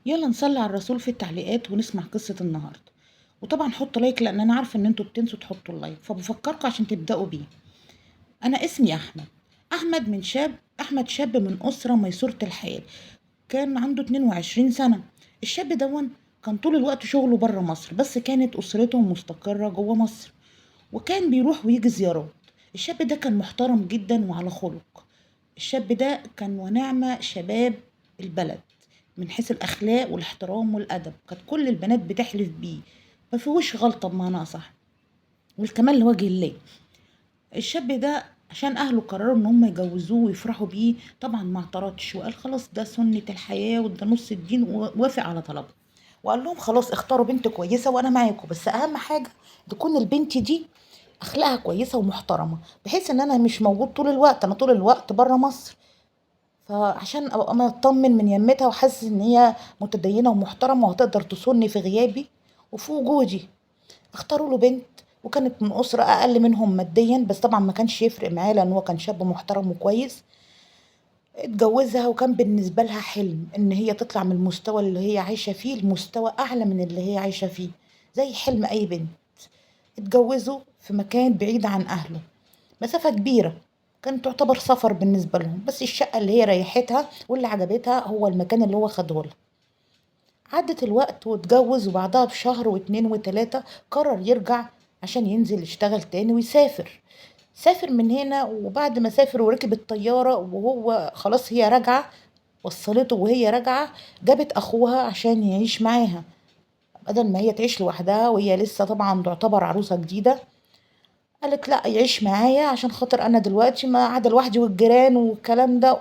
يلا نصلي على الرسول في التعليقات ونسمع قصة النهاردة. وطبعا حطوا لايك لان انا عارفة ان انتوا بتنسوا تحطوا اللايك، فبفكركم عشان تبدأوا بيه. انا اسمي احمد. احمد شاب من اسرة ميسورة الحال. كان عنده 22 سنة. الشاب دون كان طول الوقت شغله بره مصر، بس كانت اسرته مستقرة جوه مصر، وكان بيروح ويجي زيارات. الشاب ده كان محترم جدا وعلى خلق. الشاب ده كان ونعمة شباب البلد، من حيث الأخلاق والاحترام والأدب. كانت كل البنات بتحلف بيه، ما فيهوش غلطة بمعنى أصح، والكمال لوجه الله. الشاب ده عشان أهله قرروا إن هم يجوزوه ويفرحوا بيه، طبعا ما اعترضش وقال خلاص ده سنة الحياة وده نص الدين، ووافق على طلبه. وقال لهم خلاص اختاروا بنت كويسة وأنا معاكم، بس أهم حاجة تكون البنت دي أخلاقها كويسة ومحترمة، بحيث إن أنا مش موجود طول الوقت، أنا طول الوقت بره مصر. فعشان ابقى مطمن من يمتها وحاسس ان هي متدينه ومحترمه وهتقدر تصوني في غيابي وفي وجودي، اختاروا له بنت. وكانت من اسره اقل منهم ماديا، بس طبعا ما كانش يفرق معاه لان هو كان شاب محترم وكويس. اتجوزها، وكان بالنسبه لها حلم ان هي تطلع من المستوى اللي هي عايشه فيه لمستوى اعلى من اللي هي عايشه فيه، زي حلم اي بنت. اتجوزوا في مكان بعيد عن اهله، مسافة كبيرة، كانت تعتبر سفر بالنسبة لهم، بس الشقة اللي هي ريحتها واللي عجبتها هو المكان اللي هو خده لها. عدت الوقت واتجوز، وبعدها بشهر واتنين وتلاتة قرر يرجع عشان ينزل يشتغل تاني ويسافر. سافر من هنا، وبعد ما سافر وركب الطيارة وهو خلاص هي راجعة، وصلته وهي راجعة جابت أخوها عشان يعيش معاها، بدل ما هي تعيش لوحدها وهي لسه طبعا تعتبر عروسة جديدة. قالت لأ يعيش معايا عشان خاطر أنا دلوقتي ما قاعدة لوحدي والجيران والكلام ده،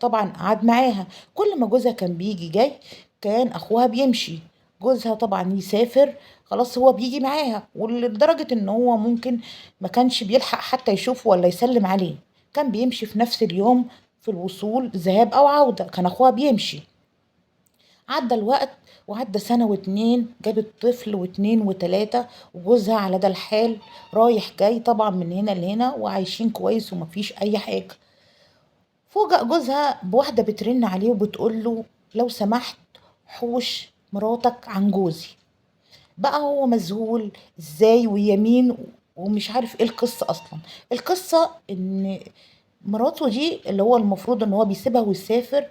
طبعا قعد معاها. كل ما جوزها كان بيجي جاي كان أخوها بيمشي. جوزها طبعا يسافر، خلاص هو بيجي معاها، ولدرجة إن هو ممكن ما كانش بيلحق حتى يشوفه ولا يسلم عليه، كان بيمشي في نفس اليوم، في الوصول ذهاب أو عودة كان أخوها بيمشي. عدى الوقت، وعدى سنة واتنين، جابت طفل واتنين وتلاتة، وجوزها على ده الحال، رايح جاي طبعا من هنا لهنا وعايشين كويس ومفيش أي حاجة. فوجئ جوزها بواحدة بترن عليه وبتقول له لو سمحت حوش مراتك عن جوزي. بقى هو مذهول ازاي ويمين، ومش عارف ايه القصة اصلا. القصة ان مراته دي اللي هو المفروض ان هو بيسيبها ويسافر،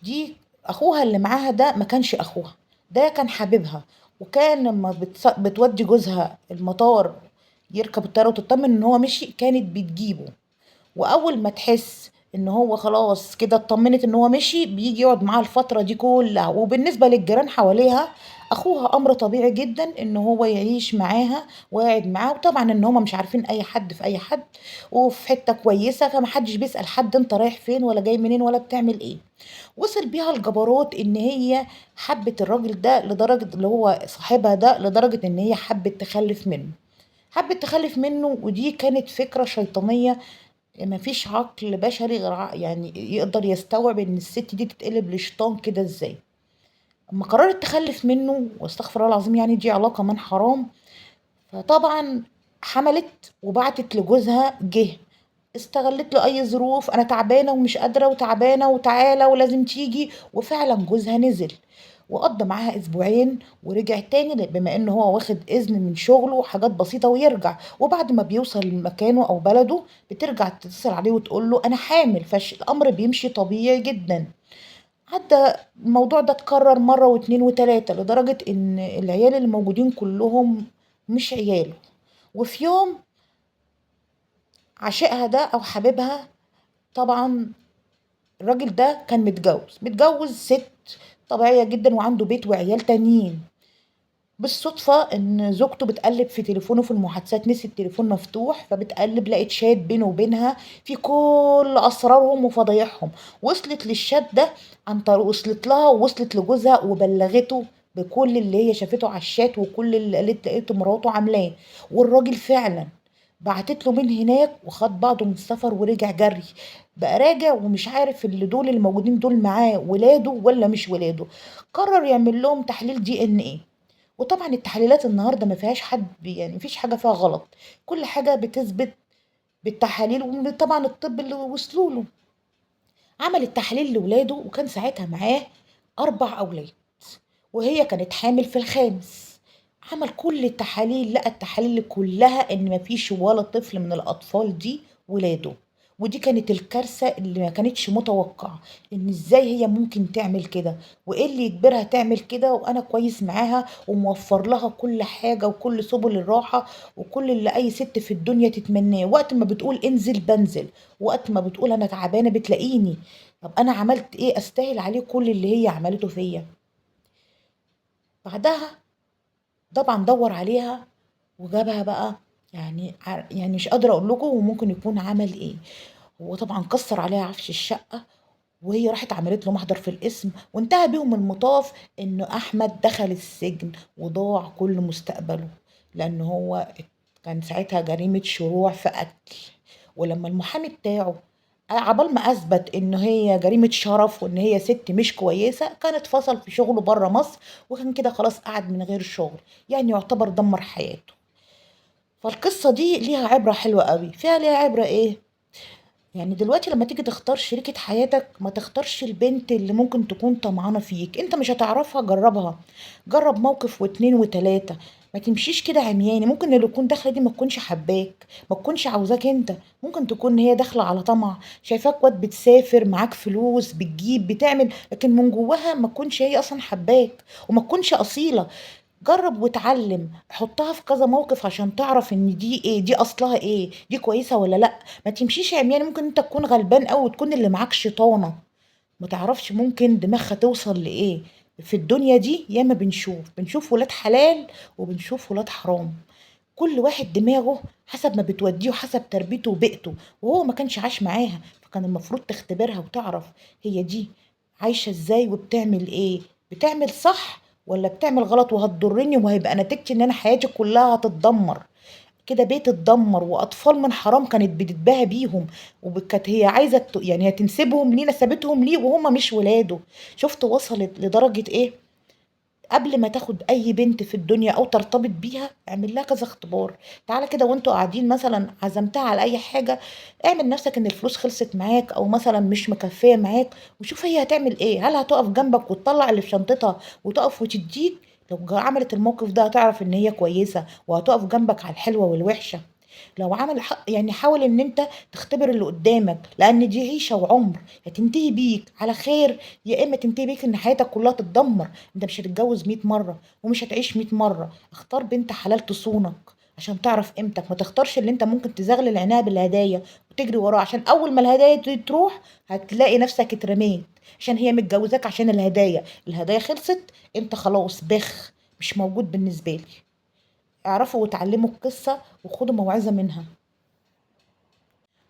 دي اخوها اللي معاها ده ما كانش اخوها، ده كان حبيبها. وكان لما بتودي جوزها المطار يركب الطيارة وتطمن ان هو مشي كانت بتجيبه. واول ما تحس ان هو خلاص كده اطمنت ان هو مشي، بيجي يقعد معاها الفترة دي كلها. وبالنسبة للجيران حواليها، اخوها امر طبيعي جدا ان هو يعيش معاها وقاعد معاه، وطبعا ان هما مش عارفين اي حد في اي حد، وفي حتة كويسة، فمحدش بيسأل حد انت رايح فين ولا جاي منين ولا بتعمل ايه. وصل بيها الجبروت ان هي حبت الراجل ده لدرجة اللي هو صاحبها ده، لدرجة ان هي حبت تخلف منه. حبت تخلف منه، ودي كانت فكرة شيطانية. مفيش عقل بشري غير يعني يقدر يستوعب ان الست دي تتقلب لشيطان كده ازاي. اما قررت تخلف منه، واستغفر الله العظيم، يعني دي علاقة من حرام. فطبعا حملت وبعتت لجوزها، جه استغلت له اي ظروف، انا تعبانه ومش قادره وتعبانه وتعالى ولازم تيجي. وفعلا جوزها نزل وقضى معاها اسبوعين ورجع تاني، بما ان هو واخد اذن من شغله وحاجات بسيطه ويرجع. وبعد ما بيوصل لمكانه او بلده بترجع تتصل عليه وتقول له انا حامل، فالامر بيمشي طبيعي جدا. عدى الموضوع ده اتكرر مره واتنين وتلاته، لدرجه ان العيال اللي موجودين كلهم مش عياله. وفي يوم عشقها ده او حبيبها، طبعا الراجل ده كان متجوز ست طبيعية جدا وعنده بيت وعيال تانيين. بالصدفة ان زوجته بتقلب في تليفونه في المحادثات، نسي التليفون مفتوح، فبتقلب لقت شات بينه وبينها في كل اسرارهم وفضايحهم. وصلت للشات ده عن طريق، وصلت لها ووصلت لجوزها وبلغته بكل اللي هي شافته على الشات وكل اللي قالت لقيته مراته عاملاه. والراجل فعلا بعتت له من هناك وخد بعضه من السفر ورجع جري. بقى راجع ومش عارف اللي دول اللي موجودين دول معاه ولاده ولا مش ولاده. قرر يعمل لهم تحليل دي ان ايه. وطبعا التحليلات النهارده ما فيهاش حد يعني مفيش حاجه فيها غلط، كل حاجه بتثبت بالتحاليل وطبعا الطب اللي وصلوا له. عمل التحليل لاولاده، وكان ساعتها معاه 4 اولاد. وهي كانت حامل في الخامس. عمل كل التحاليل، لقى التحاليل كلها ان مفيش ولا طفل من الاطفال دي ولاده. ودي كانت الكارثة اللي ما كانتش متوقعة، ان ازاي هي ممكن تعمل كده، وايه اللي يجبرها تعمل كده، وانا كويس معاها وموفر لها كل حاجة وكل سبل الراحة وكل اللي اي ست في الدنيا تتمناه. وقت ما بتقول انزل بنزل، وقت ما بتقول انا تعبانة بتلاقيني. طب انا عملت ايه استاهل عليه كل اللي هي عملته فيا؟ بعدها طبعا دور عليها وجابها بقى. يعني مش قادرة اقول لكم وممكن يكون عمل ايه. هو طبعا كسر عليها عفش الشقة، وهي راحت عملت له محضر في القسم، وانتهى بيهم المطاف انه احمد دخل السجن وضاع كل مستقبله. لان هو كان ساعتها جريمة شروع في قتل. ولما المحامي بتاعه عبال ما اثبت ان هي جريمة شرف وان هي ست مش كويسة، كان اتفصل في شغله بره مصر، وكان كده خلاص قعد من غير شغل. يعني يعتبر دمر حياته. فالقصة دي ليها عبرة حلوة قوي. فيها ليها عبرة ايه؟ يعني دلوقتي لما تيجي تختار شريكة حياتك، ما تختارش البنت اللي ممكن تكون طمعانة فيك. انت مش هتعرفها، جربها. جرب موقف واتنين وتلاتة. ما تمشيش كده عمياني. ممكن اللي تكون داخله دي ما تكونش حباك، ما تكونش عاوزاك انت. ممكن تكون هي داخله على طمع، شايفاك واد بتسافر معاك فلوس بتجيب بتعمل، لكن من جواها ما تكونش هي اصلا حباك، وما تكونش اصيله. جرب واتعلم، حطها في كذا موقف عشان تعرف ان دي ايه، دي اصلها ايه، دي كويسه ولا لا. ما تمشيش عمياني. ممكن انت تكون غلبان قوي وتكون اللي معاك شيطانه، ما تعرفش ممكن دماغها توصل لايه. في الدنيا دي ياما بنشوف ولاد حلال وبنشوف ولاد حرام. كل واحد دماغه حسب ما بتوديه وحسب تربيته وبيئته. وهو ما كانش عاش معاها، فكان المفروض تختبرها وتعرف هي دي عايشة ازاي وبتعمل ايه، بتعمل صح ولا بتعمل غلط وهتضرني، وهيبقى نتيجتي ان انا حياتي كلها هتتدمر. كده بيت اتدمر واطفال من حرام كانت بتتباهى بيهم. وكانت هي عايزه يعني هتنسبهم ليه، نسبتهم ليه وهم مش ولاده. شفت وصلت لدرجه ايه؟ قبل ما تاخد اي بنت في الدنيا او ترتبط بيها، اعمل لها كذا اختبار. تعالى كده وانتوا قاعدين مثلا عزمتها على اي حاجه، اعمل نفسك ان الفلوس خلصت معاك او مثلا مش مكفيه معاك، وشوف هي هتعمل ايه. هل هتقف جنبك وتطلع اللي في شنطتها وتقف وتديك؟ لو عملت الموقف ده هتعرف ان هي كويسه وهتقف جنبك على الحلوه والوحشه. لو عمل يعني حاول ان انت تختبر اللي قدامك، لان دي عيشه وعمر. يا تنتهي بيك على خير، يا اما تنتهي بيك ان حياتك كلها تتدمر. انت مش هتتجوز 100 مره ومش هتعيش 100 مره. اختار بنت حلال تصونك عشان تعرف قيمتك. ما تختارش اللي انت ممكن تزغلل عينها بالهدايا وتجري وراه، عشان اول ما الهدايا دي تروح هتلاقي نفسك اترميت. عشان هي متجوزاك عشان الهدايا خلصت، انت خلاص بخ، مش موجود بالنسبه لي. اعرفوا وتعلموا القصة وخدوا موعظة منها.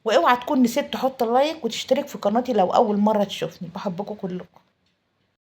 واوعى تكون نسيت تحط لايك وتشترك في قناتي لو اول مرة تشوفني. بحبكم كلكم.